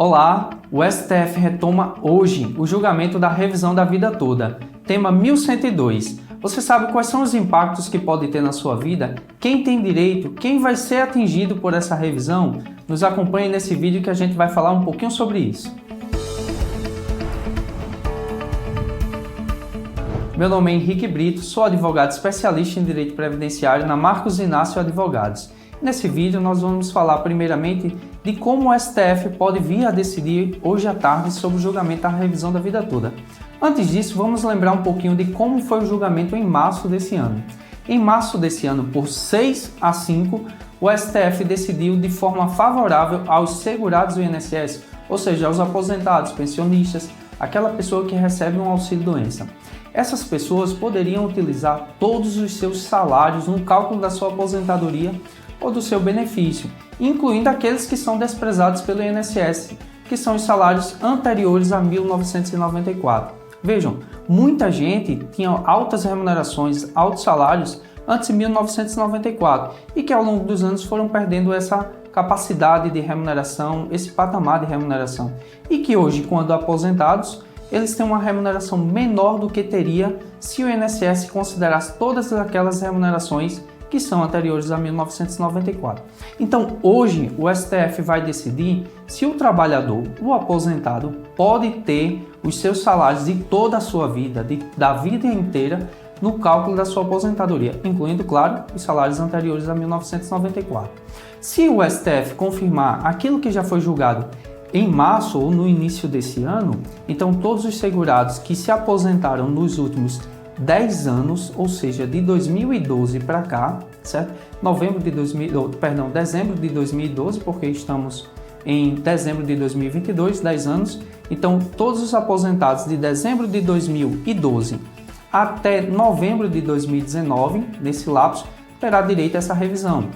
Olá, o STF retoma hoje o julgamento da revisão da vida toda, tema 1102. Você sabe quais são os impactos que pode ter na sua vida? Quem tem direito? Quem vai ser atingido por essa revisão? Nos acompanhe nesse vídeo que a gente vai falar um pouquinho sobre isso. Meu nome é Henrique Brito, sou advogado especialista em Direito Previdenciário na Marcos Inácio Advogados. Nesse vídeo nós vamos falar primeiramente de como o STF pode vir a decidir hoje à tarde sobre o julgamento da revisão da vida toda. Antes disso, vamos lembrar um pouquinho de como foi o julgamento em março desse ano. Em março desse ano, por 6-5, o STF decidiu de forma favorável aos segurados do INSS, ou seja, aos aposentados, pensionistas, aquela pessoa que recebe um auxílio-doença. Essas pessoas poderiam utilizar todos os seus salários no cálculo da sua aposentadoria ou do seu benefício, incluindo aqueles que são desprezados pelo INSS, que são os salários anteriores a 1994. Vejam, muita gente tinha altas remunerações, altos salários antes de 1994 e que ao longo dos anos foram perdendo essa capacidade de remuneração, esse patamar de remuneração, e que hoje, quando aposentados, eles têm uma remuneração menor do que teria se o INSS considerasse todas aquelas remunerações que são anteriores a 1994. Então, hoje, o STF vai decidir se o trabalhador, o aposentado, pode ter os seus salários de toda a sua vida, da vida inteira, no cálculo da sua aposentadoria, incluindo, claro, os salários anteriores a 1994. Se o STF confirmar aquilo que já foi julgado em março ou no início desse ano, então todos os segurados que se aposentaram nos últimos 10 anos, ou seja, de 2012 para cá, certo? Dezembro de 2012, porque estamos em dezembro de 2022, 10 anos. Então, todos os aposentados de dezembro de 2012 até novembro de 2019, nesse lapso, terá direito a essa revisão.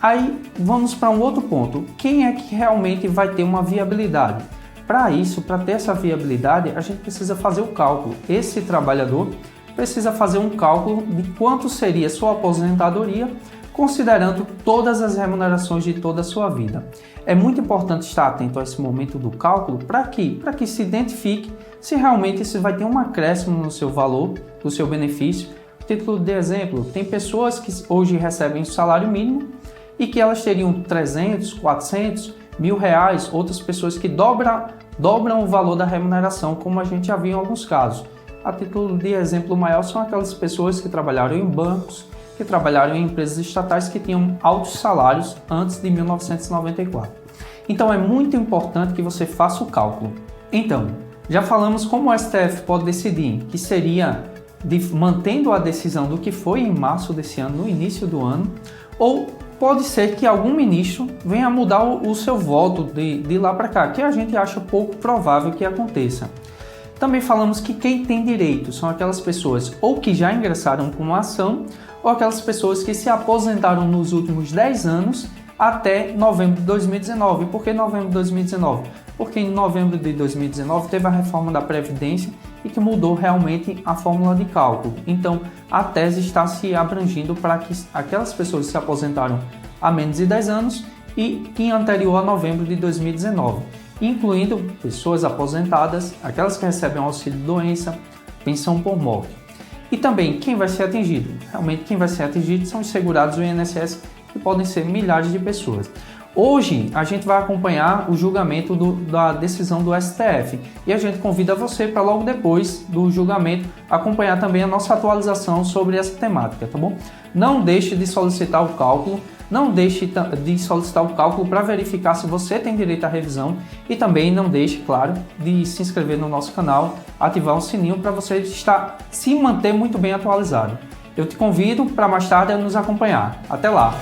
Aí, vamos para um outro ponto. Quem é que realmente vai ter uma viabilidade? Para isso, para ter essa viabilidade, a gente precisa fazer o cálculo. Esse trabalhador precisa fazer um cálculo de quanto seria sua aposentadoria, considerando todas as remunerações de toda a sua vida. É muito importante estar atento a esse momento do cálculo para que se identifique se realmente isso vai ter um acréscimo no seu valor, no seu benefício. Título de exemplo, tem pessoas que hoje recebem o salário mínimo e que elas teriam 300, 400, R$1.000, outras pessoas que dobram o valor da remuneração, como a gente já viu em alguns casos. A título de exemplo maior são aquelas pessoas que trabalharam em bancos, que trabalharam em empresas estatais que tinham altos salários antes de 1994. Então é muito importante que você faça o cálculo. Então, já falamos como o STF pode decidir, que seria mantendo a decisão do que foi em março desse ano, no início do ano, ou pode ser que algum ministro venha mudar o seu voto de lá para cá, que a gente acha pouco provável que aconteça. Também falamos que quem tem direito são aquelas pessoas ou que já ingressaram com uma ação ou aquelas pessoas que se aposentaram nos últimos 10 anos até novembro de 2019. Por que novembro de 2019? Porque em novembro de 2019 teve a reforma da Previdência e que mudou realmente a fórmula de cálculo. Então, a tese está se abrangindo para que aquelas pessoas que se aposentaram há menos de 10 anos e que anterior a novembro de 2019. Incluindo pessoas aposentadas, aquelas que recebem auxílio-doença, pensão por morte. E também quem vai ser atingido? Realmente quem vai ser atingido são os segurados do INSS, que podem ser milhares de pessoas. Hoje a gente vai acompanhar o julgamento da decisão do STF e a gente convida você para logo depois do julgamento acompanhar também a nossa atualização sobre essa temática, tá bom? Não deixe de solicitar o cálculo. Não deixe de solicitar o cálculo para verificar se você tem direito à revisão e também não deixe, claro, de se inscrever no nosso canal, ativar o sininho para você se manter muito bem atualizado. Eu te convido para mais tarde nos acompanhar. Até lá!